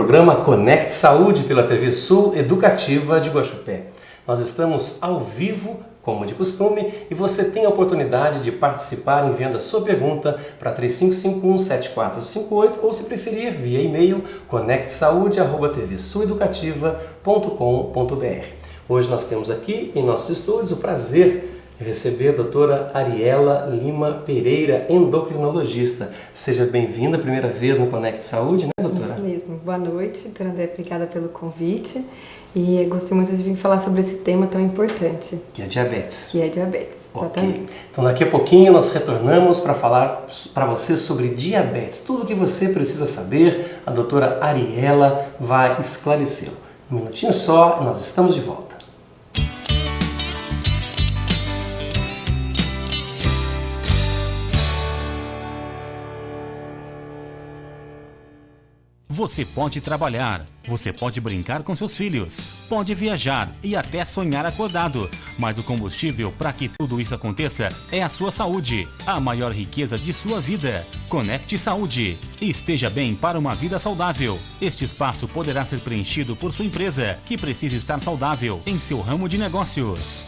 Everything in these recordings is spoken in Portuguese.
programa Conecte Saúde pela TV Sul Educativa de Guaxupé. Nós estamos ao vivo, como de costume, e você tem a oportunidade de participar enviando a sua pergunta para 3551-7458 ou, se preferir, via e-mail conectesaúde@tvsuleducativa.com.br. Hoje nós temos aqui em nossos estúdios o prazer de receber a doutora Ariela Lima Pereira, endocrinologista. Seja bem-vinda, primeira vez no Conecte Saúde, né, doutora? Isso mesmo. Boa noite, doutora André, obrigada pelo convite. E eu gostei muito de vir falar sobre esse tema tão importante. Que é diabetes. Que é diabetes, exatamente. Okay. Então daqui a pouquinho nós retornamos para falar para você sobre diabetes. Tudo o que você precisa saber, a doutora Ariela vai esclarecê-lo. Um minutinho só e nós estamos de volta. Você pode trabalhar, você pode brincar com seus filhos, pode viajar e até sonhar acordado. Mas o combustível para que tudo isso aconteça é a sua saúde, a maior riqueza de sua vida. Conecte Saúde. Esteja bem para uma vida saudável. Este espaço poderá ser preenchido por sua empresa, que precisa estar saudável em seu ramo de negócios.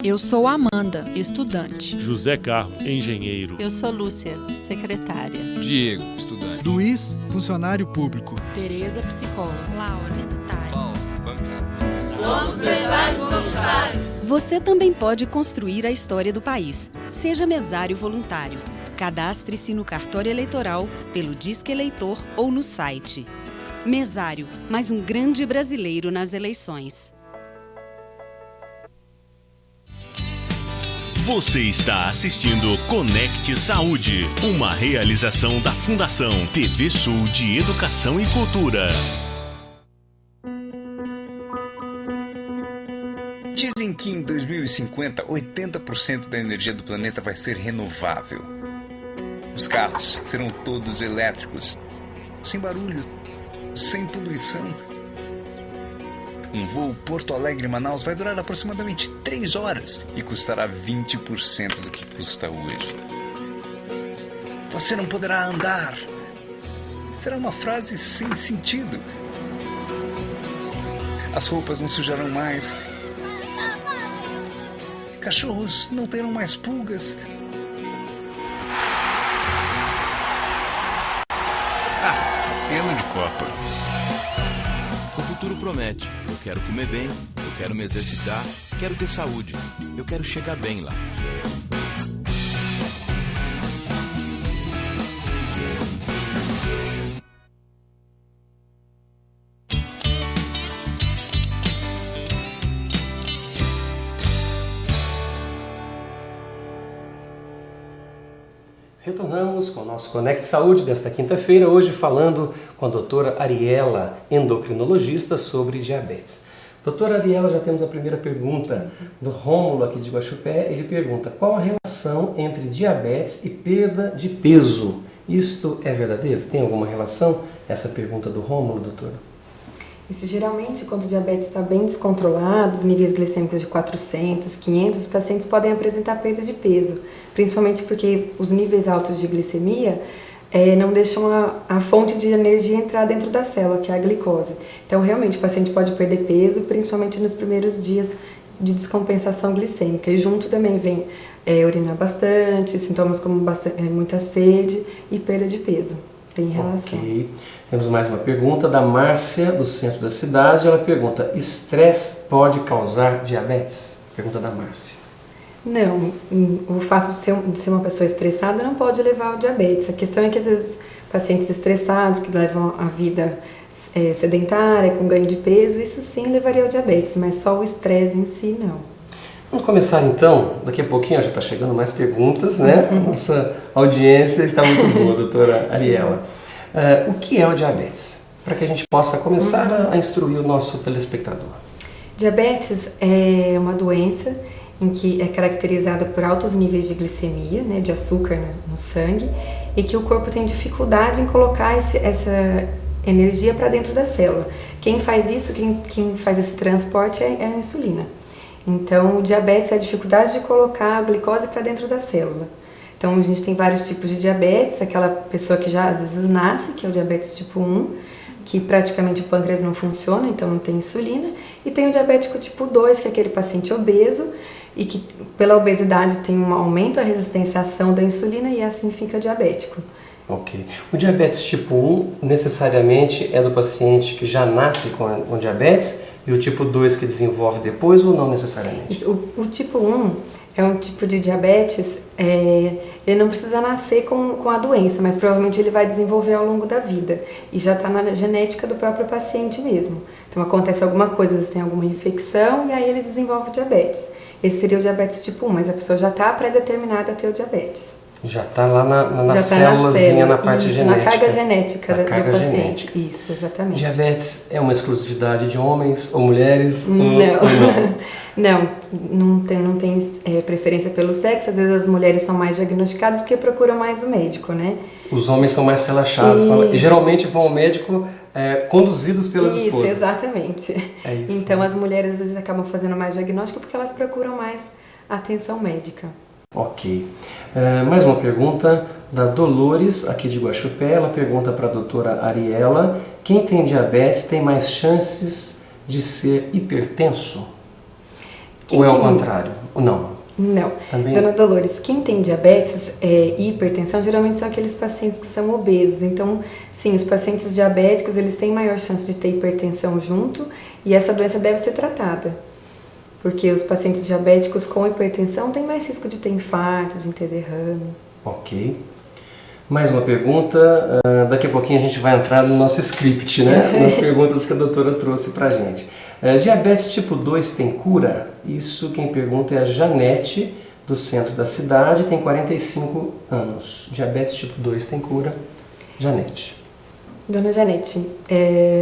Eu sou Amanda, estudante. José Carlos, engenheiro. Eu sou Lúcia, secretária. Diego, estudante. Luiz, funcionário público. Tereza, psicóloga. Laura, publicitária. Paulo, bancário. Somos mesários voluntários. Você também pode construir a história do país. Seja mesário voluntário. Cadastre-se no cartório eleitoral, pelo Disque Eleitor ou no site. Mesário, mais um grande brasileiro nas eleições. Você está assistindo Conecte Saúde, uma realização da Fundação TV Sul de Educação e Cultura. Dizem que em 2050, 80% da energia do planeta vai ser renovável. Os carros serão todos elétricos, sem barulho, sem poluição. Um voo Porto Alegre-Manaus vai durar aproximadamente 3 horas e custará 20% do que custa hoje. Você não poderá andar. Será uma frase sem sentido. As roupas não sujarão mais. Cachorros não terão mais pulgas. Pena de Copa. O futuro promete. Eu quero comer bem, eu quero me exercitar, quero ter saúde, eu quero chegar bem lá. Retornamos com o nosso Conecte Saúde desta quinta-feira, hoje falando com a doutora Ariela, endocrinologista, sobre diabetes. Doutora Ariela, já temos a primeira pergunta do Rômulo aqui de Guaxupé. Ele pergunta: qual a relação entre diabetes e perda de peso? Isto é verdadeiro? Tem alguma relação? Essa pergunta do Rômulo, doutora? Isso geralmente, quando o diabetes está bem descontrolado, os níveis glicêmicos de 400, 500, os pacientes podem apresentar perda de peso, principalmente porque os níveis altos de glicemia não deixam a fonte de energia entrar dentro da célula, que é a glicose. Então, realmente, o paciente pode perder peso, principalmente nos primeiros dias de descompensação glicêmica. E junto também vem urinar bastante, sintomas como muita sede e perda de peso. Tem relação. Ok. Temos mais uma pergunta da Márcia, do centro da cidade. Ela pergunta: estresse pode causar diabetes? Pergunta da Márcia. Não, o fato de ser uma pessoa estressada não pode levar ao diabetes. A questão é que às vezes pacientes estressados que levam a vida sedentária, com ganho de peso, isso sim levaria ao diabetes, mas só o estresse em si não. Vamos começar então, daqui a pouquinho já está chegando mais perguntas, né? Nossa audiência está muito boa, doutora Ariela. O que é o diabetes? Para que a gente possa começar a instruir o nosso telespectador. Diabetes é uma doença em que é caracterizado por altos níveis de glicemia, né, de açúcar no sangue, e que o corpo tem dificuldade em colocar essa energia para dentro da célula. Quem faz isso, quem faz esse transporte é a insulina. Então, o diabetes é a dificuldade de colocar a glicose para dentro da célula. Então, a gente tem vários tipos de diabetes, aquela pessoa que já às vezes nasce, que é o diabetes tipo 1, que praticamente o pâncreas não funciona, então não tem insulina, e tem o diabético tipo 2, que é aquele paciente obeso, e que pela obesidade tem um aumento da resistência à ação da insulina e assim fica diabético. Ok. O diabetes tipo 1 necessariamente é do paciente que já nasce com diabetes e o tipo 2 que desenvolve depois ou não necessariamente? Isso, o tipo 1 é um tipo de diabetes, ele não precisa nascer com a doença, mas provavelmente ele vai desenvolver ao longo da vida e já está na genética do próprio paciente mesmo. Então acontece alguma coisa, às vezes tem alguma infecção e aí ele desenvolve o diabetes. Esse seria o diabetes tipo 1, mas a pessoa já está pré-determinada a ter o diabetes. Já está lá na célulazinha, na parte isso, genética. Na carga genética do carga paciente. Genética. Isso, exatamente. Diabetes é uma exclusividade de homens ou mulheres? Não tem preferência pelo sexo. Às vezes as mulheres são mais diagnosticadas porque procuram mais o médico, né? Os homens são mais relaxados. Geralmente vão ao médico conduzidos pelas esposas. Isso, exatamente. É isso, então as mulheres às vezes acabam fazendo mais diagnóstico porque elas procuram mais atenção médica. Ok. Mais uma pergunta da Dolores, aqui de Guaxupé. Ela pergunta para a doutora Ariela: quem tem diabetes tem mais chances de ser hipertenso? Ou é o contrário? Não. Também... Dona Dolores, quem tem diabetes e hipertensão geralmente são aqueles pacientes que são obesos. Então, sim, os pacientes diabéticos eles têm maior chance de ter hipertensão junto e essa doença deve ser tratada. Porque os pacientes diabéticos com hipertensão têm mais risco de ter infarto, de ter derrame. Ok. Mais uma pergunta. Daqui a pouquinho a gente vai entrar no nosso script, né? Nas perguntas que a doutora trouxe pra gente. Diabetes tipo 2 tem cura? Isso quem pergunta é a Janete, do centro da cidade, tem 45 anos. Diabetes tipo 2 tem cura? Janete. Dona Janete,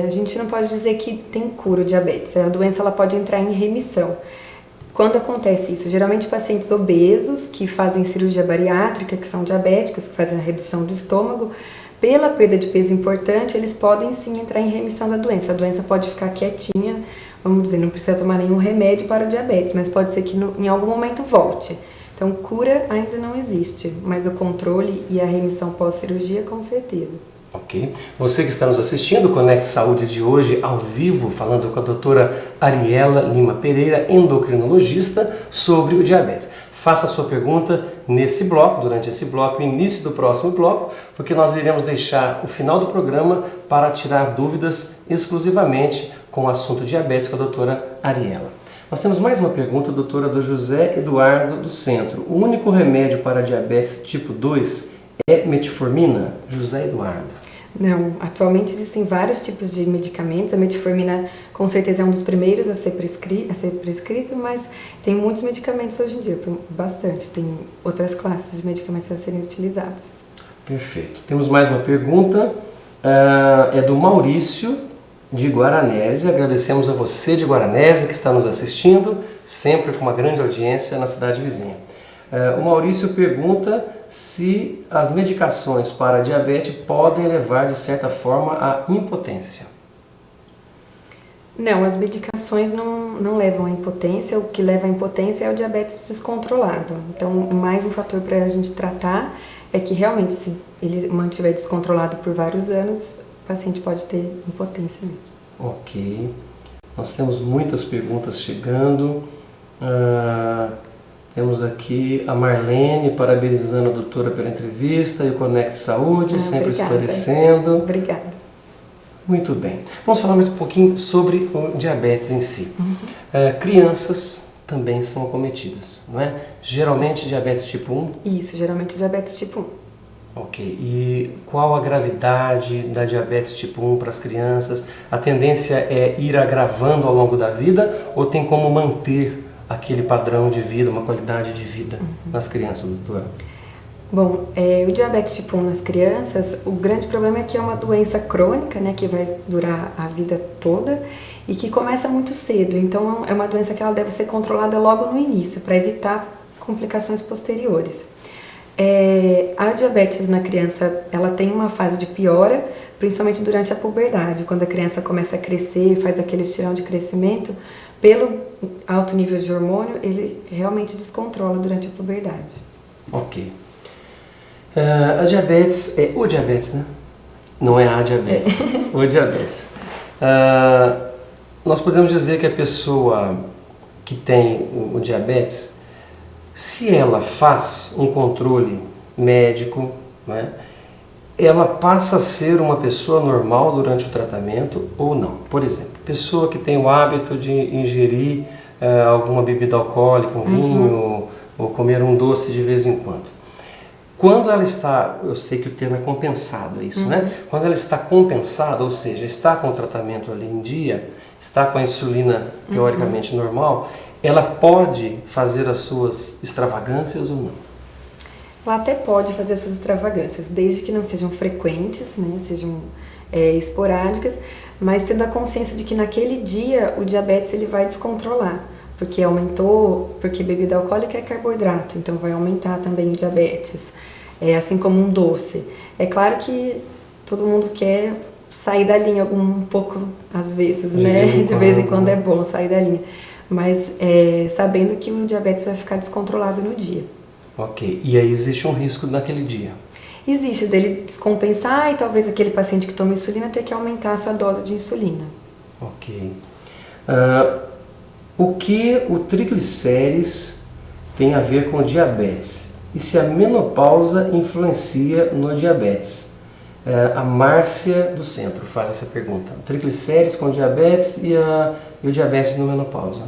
a gente não pode dizer que tem cura o diabetes. A doença ela pode entrar em remissão. Quando acontece isso? Geralmente pacientes obesos que fazem cirurgia bariátrica, que são diabéticos, que fazem a redução do estômago, pela perda de peso importante, eles podem sim entrar em remissão da doença. A doença pode ficar quietinha, vamos dizer, não precisa tomar nenhum remédio para o diabetes, mas pode ser que em algum momento volte. Então, cura ainda não existe, mas o controle e a remissão pós-cirurgia, com certeza. Ok. Você que está nos assistindo, o Conecte Saúde de hoje, ao vivo, falando com a doutora Ariela Lima Pereira, endocrinologista, sobre o diabetes. Faça a sua pergunta nesse bloco, durante esse bloco, início do próximo bloco, porque nós iremos deixar o final do programa para tirar dúvidas exclusivamente com o assunto diabetes com a doutora Ariela. Nós temos mais uma pergunta, doutora, do José Eduardo do Centro. O único remédio para diabetes tipo 2 é metformina? José Eduardo. Não, atualmente existem vários tipos de medicamentos. A metformina com certeza é um dos primeiros a ser prescrito, mas tem muitos medicamentos hoje em dia, bastante. Tem outras classes de medicamentos a serem utilizadas. Perfeito. Temos mais uma pergunta, é do Maurício de Guaranésia. Agradecemos a você de Guaranésia que está nos assistindo, sempre com uma grande audiência na cidade vizinha. O Maurício pergunta se as medicações para diabetes podem levar, de certa forma, à impotência. Não, as medicações não levam à impotência. O que leva à impotência é o diabetes descontrolado. Então, mais um fator para a gente tratar é que realmente, se ele mantiver descontrolado por vários anos, o paciente pode ter impotência mesmo. Ok. Nós temos muitas perguntas chegando. Temos aqui a Marlene parabenizando a doutora pela entrevista e o Conecte Saúde, sempre esclarecendo. Obrigada. Muito bem. Vamos falar mais um pouquinho sobre o diabetes em si. Crianças também são acometidas, não é? Geralmente diabetes tipo 1? Isso, geralmente diabetes tipo 1. Ok. E qual a gravidade da diabetes tipo 1 para as crianças? A tendência é ir agravando ao longo da vida ou tem como manter aquele padrão de vida, uma qualidade de vida nas crianças, doutora? Bom, o diabetes tipo 1 nas crianças, o grande problema é que é uma doença crônica, né, que vai durar a vida toda e que começa muito cedo. Então é uma doença que ela deve ser controlada logo no início, para evitar complicações posteriores. A diabetes na criança, ela tem uma fase de piora, principalmente durante a puberdade, quando a criança começa a crescer, faz aquele estirão de crescimento, pelo alto nível de hormônio, ele realmente descontrola durante a puberdade. Ok. A diabetes é o diabetes, né? Não é a diabetes, o diabetes. Nós podemos dizer que a pessoa que tem o diabetes, se ela faz um controle médico, né, ela passa a ser uma pessoa normal durante o tratamento ou não. Por exemplo, pessoa que tem o hábito de ingerir alguma bebida alcoólica, um vinho, ou comer um doce de vez em quando. Quando ela está, eu sei que o termo é compensado, é isso, né? Quando ela está compensada, ou seja, está com o tratamento ali em dia, está com a insulina teoricamente normal, ela pode fazer as suas extravagâncias ou não? Ela até pode fazer as suas extravagâncias, desde que não sejam frequentes, né? Sejam esporádicas, mas tendo a consciência de que naquele dia o diabetes ele vai descontrolar, porque aumentou, porque bebida alcoólica é carboidrato, então vai aumentar também o diabetes, assim como um doce. É claro que todo mundo quer sair da linha um pouco às vezes, né? De vez em quando é bom sair da linha, mas sabendo que o diabetes vai ficar descontrolado no dia. Ok, e aí existe um risco naquele dia? Existe, dele descompensar e talvez aquele paciente que toma insulina ter que aumentar a sua dose de insulina. Ok. O que o triglicérides tem a ver com o diabetes? E se a menopausa influencia no diabetes? A Márcia do Centro faz essa pergunta. Triglicérides com diabetes e o diabetes na menopausa.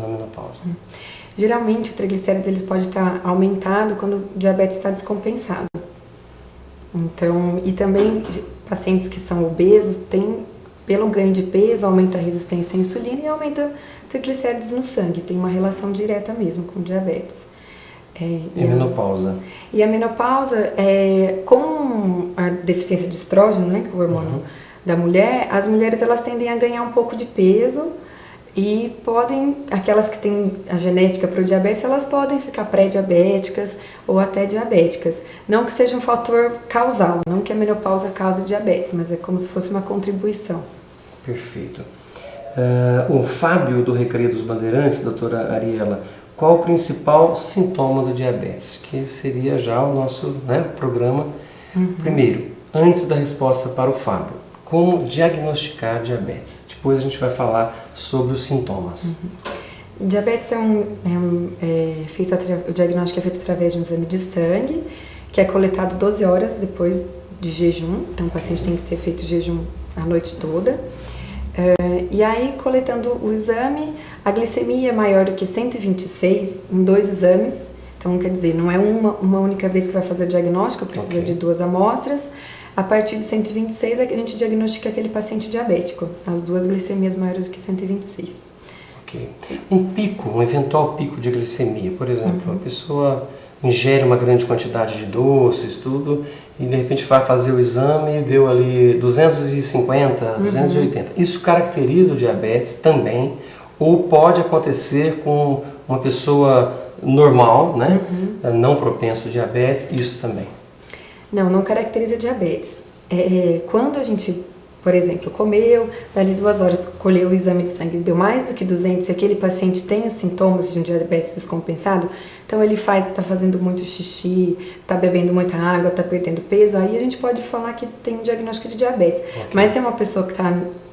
Geralmente o triglicérides ele pode estar aumentado quando o diabetes está descompensado. Então, e também pacientes que são obesos têm, pelo ganho de peso, aumenta a resistência à insulina e aumenta triglicérides no sangue. Tem uma relação direta mesmo com o diabetes. E a menopausa? E a menopausa, com a deficiência de estrógeno, né, que é o hormônio da mulher, as mulheres elas tendem a ganhar um pouco de peso e podem, aquelas que têm a genética para o diabetes, elas podem ficar pré-diabéticas ou até diabéticas. Não que seja um fator causal, não que a menopausa cause diabetes, mas é como se fosse uma contribuição. Perfeito. O Fábio do Recreio dos Bandeirantes, doutora Ariela, qual o principal sintoma do diabetes? Que seria já o nosso programa. Primeiro, antes da resposta para o Fábio, como diagnosticar diabetes? Depois a gente vai falar sobre os sintomas. Diabetes o diagnóstico é feito através de um exame de sangue, que é coletado 12 horas depois de jejum, então o paciente tem que ter feito jejum a noite toda. E aí, coletando o exame, a glicemia é maior do que 126 em 2 exames, então quer dizer, não é uma única vez que vai fazer o diagnóstico, precisa de 2 amostras. A partir de 126 é que a gente diagnostica aquele paciente diabético, as 2 glicemias maiores do que 126. Ok. Um eventual pico de glicemia, por exemplo, a pessoa ingere uma grande quantidade de doces, tudo, e de repente vai fazer o exame e deu ali 250, 280. Isso caracteriza o diabetes também, ou pode acontecer com uma pessoa normal, né? Não propenso ao diabetes, isso também. Não caracteriza diabetes. Quando a gente, por exemplo, comeu, dali 2 horas colheu o exame de sangue, deu mais do que 200 e aquele paciente tem os sintomas de um diabetes descompensado, então ele está fazendo muito xixi, está bebendo muita água, está perdendo peso, aí a gente pode falar que tem um diagnóstico de diabetes. Mas se é uma pessoa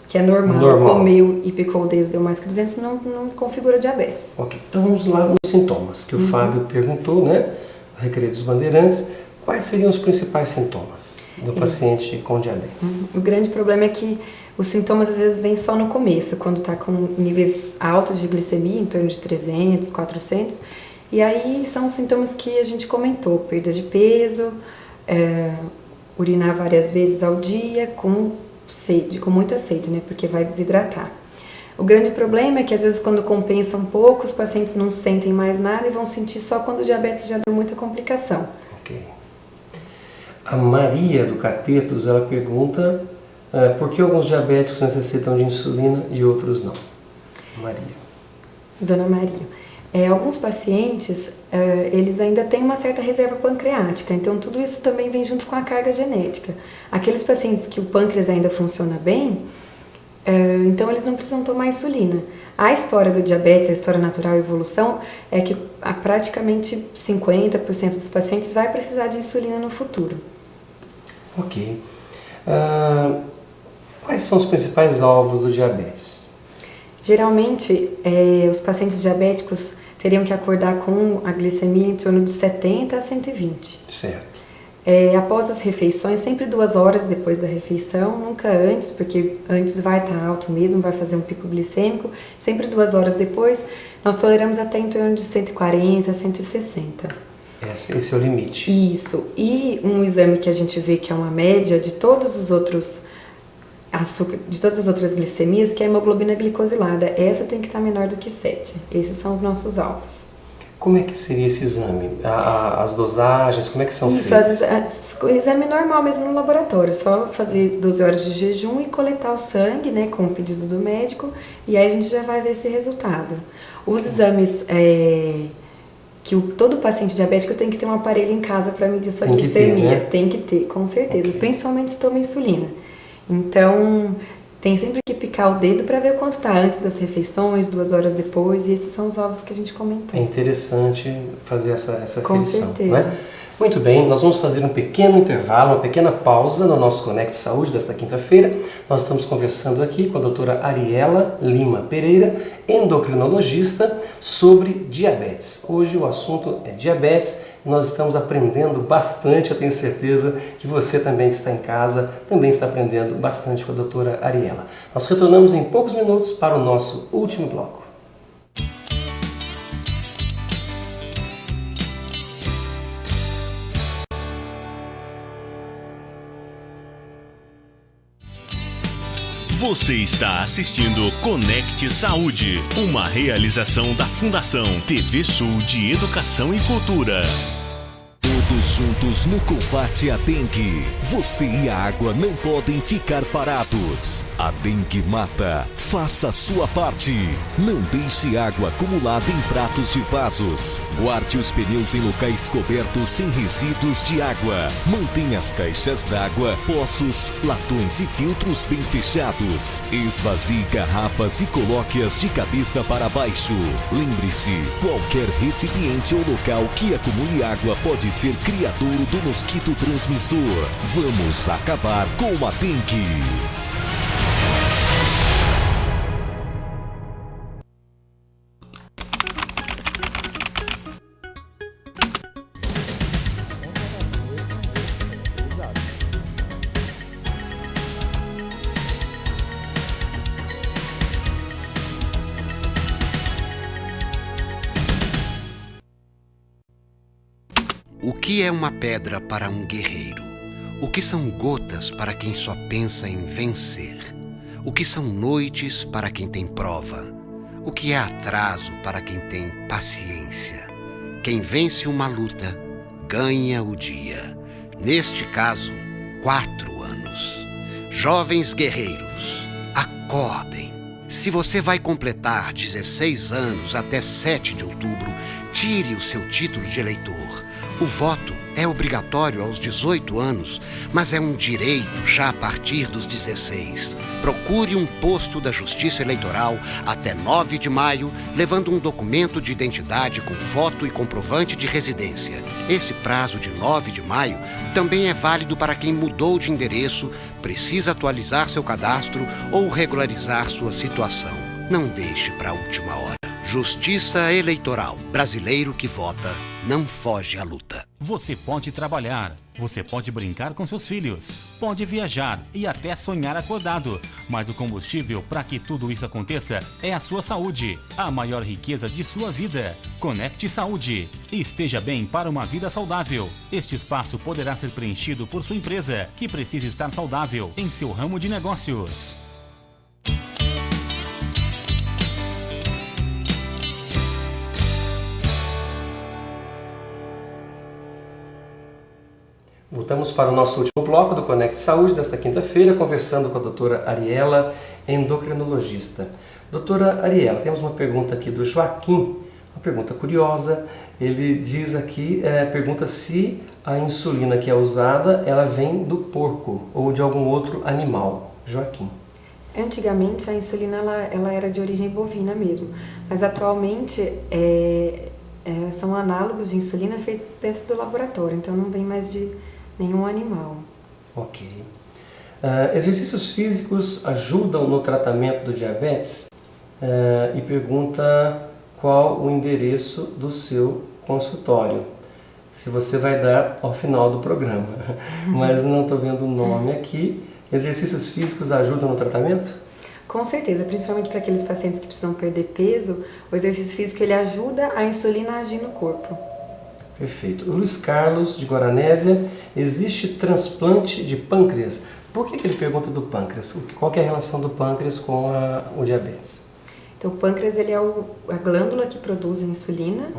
que é normal, comeu e picou o dedo, deu mais que 200, não configura diabetes. Ok, então vamos lá nos sintomas que o Fábio perguntou, né? O Recreio dos Bandeirantes. Quais seriam os principais sintomas do paciente com diabetes? O grande problema é que os sintomas às vezes vêm só no começo, quando está com níveis altos de glicemia, em torno de 300, 400, e aí são os sintomas que a gente comentou, perda de peso, urinar várias vezes ao dia, com sede, com muita sede, né, porque vai desidratar. O grande problema é que às vezes quando compensa um pouco, os pacientes não sentem mais nada e vão sentir só quando o diabetes já deu muita complicação. Ok. A Maria do Catetos, ela pergunta por que alguns diabéticos necessitam de insulina e outros não? Maria. Dona Maria. Alguns pacientes, eles ainda têm uma certa reserva pancreática, então tudo isso também vem junto com a carga genética. Aqueles pacientes que o pâncreas ainda funciona bem, então eles não precisam tomar insulina. A história do diabetes, a história natural e evolução, é que praticamente 50% dos pacientes vai precisar de insulina no futuro. Ok. Quais são os principais alvos do diabetes? Geralmente, os pacientes diabéticos teriam que acordar com a glicemia em torno de 70 a 120. Certo. Após as refeições, sempre 2 horas depois da refeição, nunca antes, porque antes vai estar alto mesmo, vai fazer um pico glicêmico. Sempre 2 horas depois, nós toleramos até em torno de 140 a 160. Esse é o limite. Isso. E um exame que a gente vê que é uma média de todos os outros de todas as outras glicemias, que é a hemoglobina glicosilada. Essa tem que estar menor do que 7. Esses são os nossos alvos. Como é que seria esse exame? As dosagens, como é que são feitas? O exame normal mesmo no laboratório, só fazer 12 horas de jejum e coletar o sangue, né, com o pedido do médico, e aí a gente já vai ver esse resultado. Os exames que todo paciente diabético tem que ter um aparelho em casa para medir sua glicemia. Tem que ter, com certeza, principalmente se toma insulina. Então, tem sempre que picar o dedo para ver o quanto está antes das refeições, 2 horas depois, e esses são os alvos que a gente comentou. É interessante fazer essa com aferição, certeza. Não é? Muito bem, nós vamos fazer um pequeno intervalo, uma pequena pausa no nosso Conecte Saúde desta quinta-feira. Nós estamos conversando aqui com a doutora Ariela Lima Pereira, endocrinologista, sobre diabetes. Hoje o assunto é diabetes e nós estamos aprendendo bastante. Eu tenho certeza que você também que está em casa também está aprendendo bastante com a doutora Ariela. Nós retornamos em poucos minutos para o nosso último bloco. Você está assistindo Conecte Saúde, uma realização da Fundação TV Sul de Educação e Cultura. Todos juntos no combate à dengue. Você e a água não podem ficar parados. A dengue mata. Faça a sua parte. Não deixe água acumulada em pratos e vasos. Guarde os pneus em locais cobertos sem resíduos de água. Mantenha as caixas d'água, poços, latões e filtros bem fechados. Esvazie garrafas e coloque-as de cabeça para baixo. Lembre-se, qualquer recipiente ou local que acumule água pode ser criadouro do mosquito transmissor. Vamos acabar com a dengue. O que é uma pedra para um guerreiro? O que são gotas para quem só pensa em vencer? O que são noites para quem tem prova? O que é atraso para quem tem paciência? Quem vence uma luta, ganha o dia. Neste caso, 4 anos. Jovens guerreiros, acordem! Se você vai completar 16 anos até 7 de outubro, tire o seu título de eleitor. O voto é obrigatório aos 18 anos, mas é um direito já a partir dos 16. Procure um posto da Justiça Eleitoral até 9 de maio, levando um documento de identidade com foto e comprovante de residência. Esse prazo de 9 de maio também é válido para quem mudou de endereço, precisa atualizar seu cadastro ou regularizar sua situação. Não deixe para a última hora. Justiça Eleitoral. Brasileiro que vota não foge à luta. Você pode trabalhar, você pode brincar com seus filhos, pode viajar e até sonhar acordado. Mas o combustível para que tudo isso aconteça é a sua saúde, a maior riqueza de sua vida. Conecte Saúde. Esteja bem para uma vida saudável. Este espaço poderá ser preenchido por sua empresa, que precisa estar saudável em seu ramo de negócios. Voltamos para o nosso último bloco do Conecte Saúde desta quinta-feira, conversando com a doutora Ariela, endocrinologista. Doutora Ariela, temos uma pergunta aqui do Joaquim, uma pergunta curiosa. Ele diz aqui, pergunta se a insulina que é usada, ela vem do porco ou de algum outro animal. Joaquim. Antigamente a insulina ela era de origem bovina mesmo, mas atualmente são análogos de insulina feitos dentro do laboratório, então não vem mais de nenhum animal. Ok. Exercícios físicos ajudam no tratamento do diabetes? E pergunta qual o endereço do seu consultório. Se você vai dar ao final do programa, mas não estou vendo o nome aqui. Exercícios físicos ajudam no tratamento? Com certeza, principalmente para aqueles pacientes que precisam perder peso, o exercício físico ele ajuda a insulina a agir no corpo. Perfeito. O Luiz Carlos, de Guaranésia, existe transplante de pâncreas? Por que ele pergunta do pâncreas? Qual que é a relação do pâncreas com o diabetes? Então, o pâncreas ele é a glândula que produz a insulina,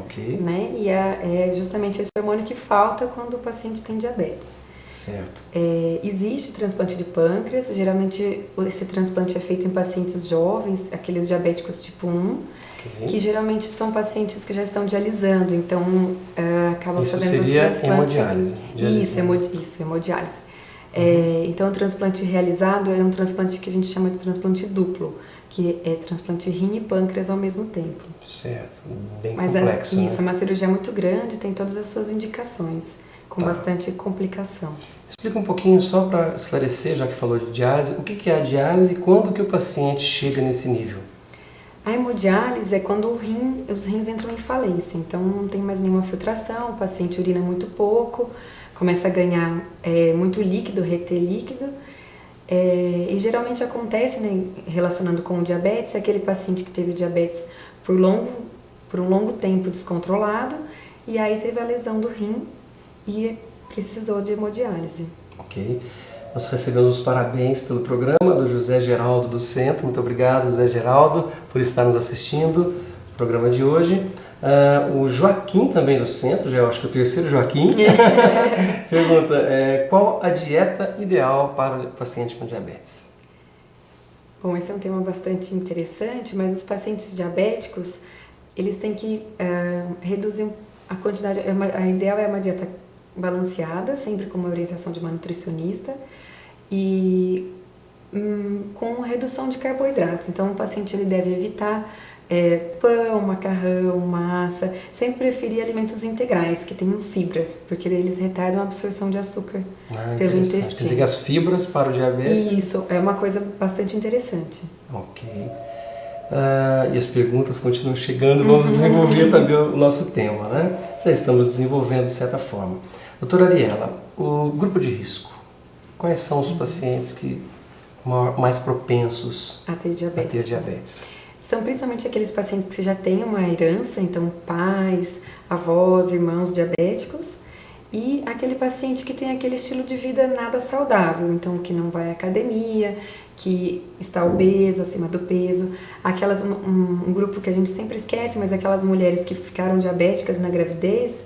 né? E é justamente esse hormônio que falta quando o paciente tem diabetes. Certo. Existe transplante de pâncreas, geralmente esse transplante é feito em pacientes jovens, aqueles diabéticos tipo 1, que geralmente são pacientes que já estão dialisando, então acabam fazendo seria transplante. Hemodiálise. Isso, hemodiálise. Então o transplante realizado é um transplante que a gente chama de transplante duplo, que é transplante rim e pâncreas ao mesmo tempo. Certo, bem complexo. Isso, é uma cirurgia muito grande, tem todas as suas indicações, com bastante complicação. Explica um pouquinho só para esclarecer, já que falou de diálise, o que é a diálise e quando que o paciente chega nesse nível? A hemodiálise é quando os rins entram em falência, então não tem mais nenhuma filtração, o paciente urina muito pouco, começa a ganhar muito líquido, reter líquido, e geralmente acontece, né, relacionando com o diabetes, aquele paciente que teve diabetes por um longo tempo descontrolado, e aí teve a lesão do rim e precisou de hemodiálise. Ok. Nós recebemos os parabéns pelo programa do José Geraldo do Centro. Muito obrigado, José Geraldo, por estar nos assistindo no programa de hoje. O Joaquim também do Centro, já eu acho que é o terceiro Joaquim, pergunta qual a dieta ideal para o paciente com diabetes? Bom, esse é um tema bastante interessante, mas os pacientes diabéticos, eles têm que reduzir a quantidade, a ideal é uma dieta balanceada, sempre com uma orientação de uma nutricionista e com redução de carboidratos. Então o paciente ele deve evitar pão, macarrão, massa, sempre preferir alimentos integrais que tenham fibras, porque eles retardam a absorção de açúcar pelo intestino. Quer dizer que as fibras para o diabetes... Isso, é uma coisa bastante interessante. Ok. E as perguntas continuam chegando, vamos desenvolver também o nosso tema, né? Já estamos desenvolvendo de certa forma. Doutora Ariela, o grupo de risco, quais são os pacientes que mais propensos a ter diabetes? São principalmente aqueles pacientes que já têm uma herança, então pais, avós, irmãos diabéticos, e aquele paciente que tem aquele estilo de vida nada saudável, então que não vai à academia, que está obeso, acima do peso, um grupo que a gente sempre esquece, mas aquelas mulheres que ficaram diabéticas na gravidez,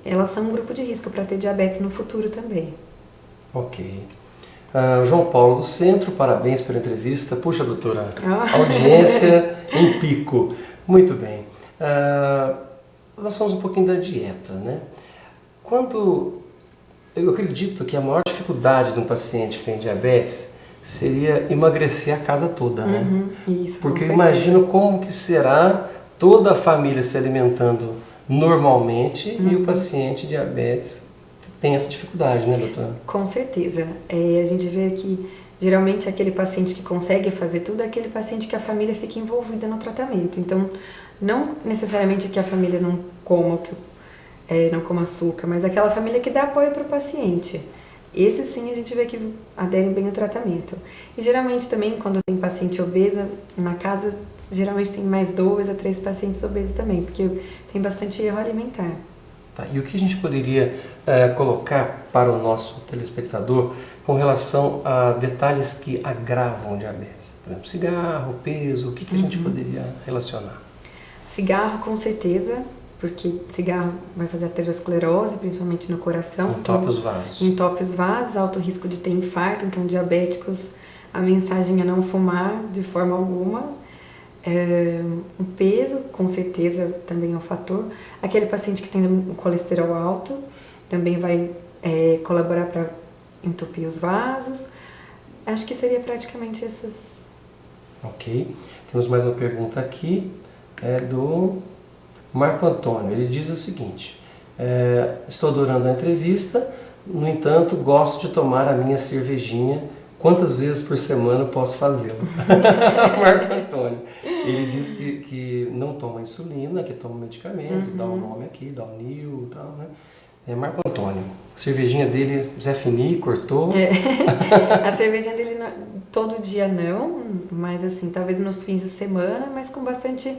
elas são um grupo de risco para ter diabetes no futuro também. Ok. João Paulo do Centro, parabéns pela entrevista. Puxa, doutora, audiência em pico. Muito bem. Nós falamos um pouquinho da dieta, né? Eu acredito que a maior dificuldade de um paciente que tem diabetes seria emagrecer a casa toda, né? Isso, porque eu imagino como que será toda a família se alimentando normalmente e o paciente diabetes tem essa dificuldade, né, doutora? Com certeza. A gente vê que geralmente aquele paciente que consegue fazer tudo é aquele paciente que a família fica envolvida no tratamento. Então, não necessariamente que a família não coma açúcar, mas aquela família que dá apoio para o paciente. Esse sim a gente vê que aderem bem ao tratamento. E geralmente também quando tem paciente obeso na casa, geralmente tem mais 2 a 3 pacientes obesos também, porque tem bastante erro alimentar. Tá, e o que a gente poderia colocar para o nosso telespectador com relação a detalhes que agravam o diabetes? Por exemplo, cigarro, peso, o que a gente poderia relacionar? Cigarro com certeza, porque cigarro vai fazer aterosclerose, principalmente no coração. Entope os vasos. Entope os vasos, alto risco de ter infarto, então diabéticos a mensagem é não fumar de forma alguma. O peso, com certeza, também é um fator. Aquele paciente que tem o colesterol alto também vai colaborar para entupir os vasos. Acho que seria praticamente essas. Ok. Temos mais uma pergunta aqui, do Marco Antônio. Ele diz o seguinte: estou adorando a entrevista, no entanto, gosto de tomar a minha cervejinha. Quantas vezes por semana posso fazê-lo? Marco Antônio. Ele diz que não toma insulina, que toma medicamento, dá o nome aqui, dá o NIL e tal, né? Marco Antônio, a cervejinha dele, Zé Fini, cortou? A cervejinha dele todo dia não, mas assim, talvez nos fins de semana, mas com bastante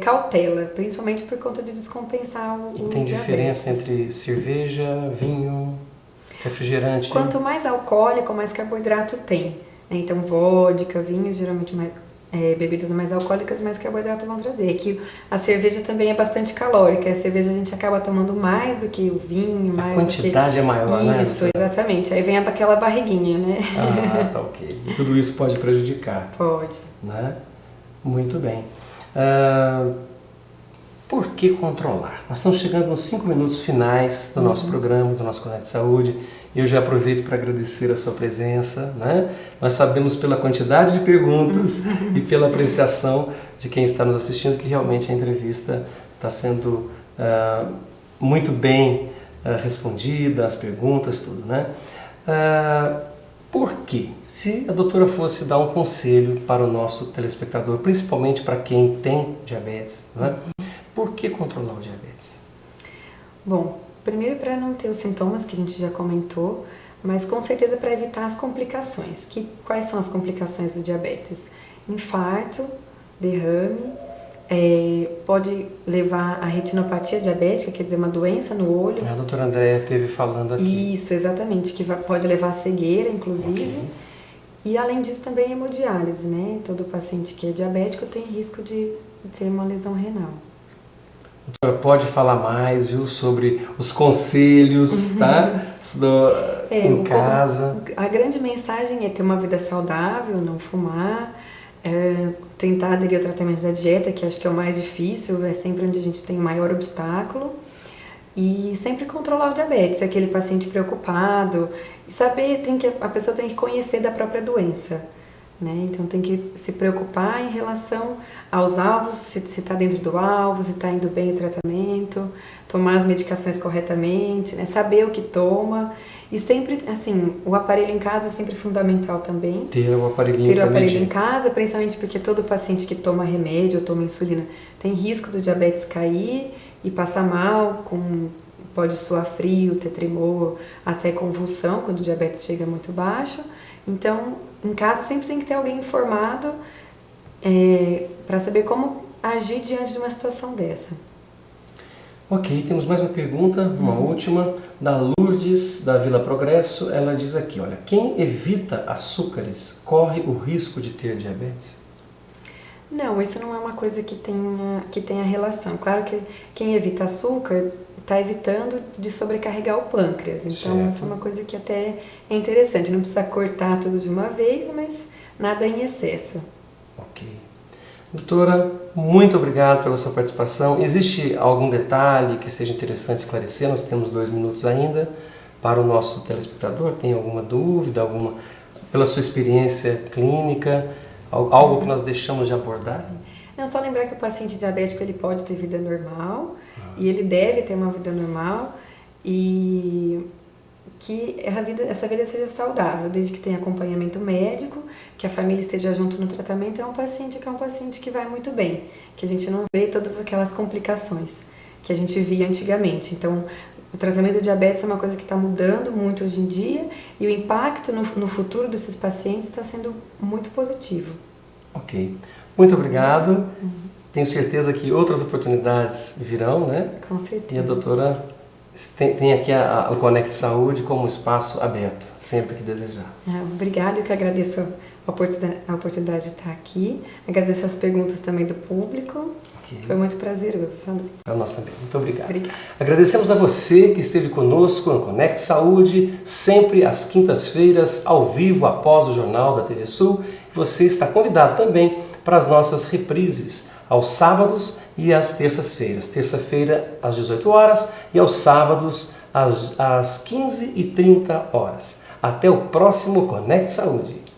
cautela, principalmente por conta de descompensar o E tem diferença entre cerveja, vinho, refrigerante? Quanto mais alcoólico, mais carboidrato tem. Então, vodka, vinhos, geralmente mais, bebidas mais alcoólicas, mais carboidrato vão trazer. Que a cerveja também é bastante calórica. A cerveja a gente acaba tomando mais do que o vinho. A quantidade é maior, né? Isso, exatamente. Aí vem aquela barriguinha, né? Ah, tá ok. E tudo isso pode prejudicar. Pode. Né? Muito bem. Por que controlar? Nós estamos chegando nos 5 minutos finais do nosso programa, do nosso Conecte Saúde. Eu já aproveito para agradecer a sua presença, né? Nós sabemos pela quantidade de perguntas e pela apreciação de quem está nos assistindo que realmente a entrevista está sendo muito bem respondida, as perguntas, tudo, né? Por quê? Se a doutora fosse dar um conselho para o nosso telespectador, principalmente para quem tem diabetes, né? Por que controlar o diabetes? Bom, primeiro para não ter os sintomas que a gente já comentou, mas com certeza para evitar as complicações. Quais são as complicações do diabetes? Infarto, derrame, pode levar a retinopatia diabética, quer dizer, uma doença no olho. A doutora Andréia esteve falando aqui. Isso, exatamente, que pode levar a cegueira, inclusive. Okay. E além disso também a hemodiálise, né? Todo paciente que é diabético tem risco de ter uma lesão renal. Doutora, pode falar mais, viu, sobre os conselhos, tá? Em casa. A grande mensagem é ter uma vida saudável, não fumar, tentar aderir ao tratamento da dieta, que acho que é o mais difícil, é sempre onde a gente tem o maior obstáculo. E sempre controlar o diabetes, aquele paciente preocupado, e saber, a pessoa tem que conhecer da própria doença. Né? Então tem que se preocupar em relação aos alvos, se está dentro do alvo, se está indo bem o tratamento, tomar as medicações corretamente, né? Saber o que toma e sempre, assim, o aparelho em casa é sempre fundamental também. Ter o aparelho em casa, principalmente porque todo paciente que toma remédio ou toma insulina tem risco do diabetes cair e passar mal, pode suar frio, ter tremor, até convulsão quando o diabetes chega muito baixo. Então, em casa sempre tem que ter alguém informado para saber como agir diante de uma situação dessa. Ok, temos mais uma pergunta, uma última, da Lourdes, da Vila Progresso. Ela diz aqui, olha, quem evita açúcares corre o risco de ter diabetes? Não, isso não é uma coisa que tenha relação. Claro que quem evita açúcar está evitando de sobrecarregar o pâncreas. Então, essa é uma coisa que até é interessante. Não precisa cortar tudo de uma vez, mas nada em excesso. Ok. Doutora, muito obrigado pela sua participação. Existe algum detalhe que seja interessante esclarecer? Nós temos 2 minutos ainda para o nosso telespectador. Tem alguma dúvida, pela sua experiência clínica, algo que nós deixamos de abordar? Não, só lembrar que o paciente diabético ele pode ter vida normal e ele deve ter uma vida normal e que essa vida seja saudável, desde que tenha acompanhamento médico, que a família esteja junto no tratamento. É um paciente que vai muito bem, que a gente não vê todas aquelas complicações que a gente via antigamente. Então, o tratamento do diabetes é uma coisa que está mudando muito hoje em dia e o impacto no futuro desses pacientes está sendo muito positivo. Ok. Muito obrigado. Tenho certeza que outras oportunidades virão, né? Com certeza. E a doutora tem aqui o Conecte Saúde como um espaço aberto, sempre que desejar. Obrigada, eu que agradeço a oportunidade de estar aqui. Agradeço as perguntas também do público. Okay. Foi muito prazeroso, Sandra. A nós também. Muito obrigado. Obrigada. Agradecemos a você que esteve conosco no Conecte Saúde, sempre às quintas-feiras, ao vivo, após o Jornal da TV Sul. Você está convidado também para as nossas reprises, aos sábados e às terças-feiras. Terça-feira, às 18 horas e aos sábados, às 15h30. Até o próximo Conecte Saúde.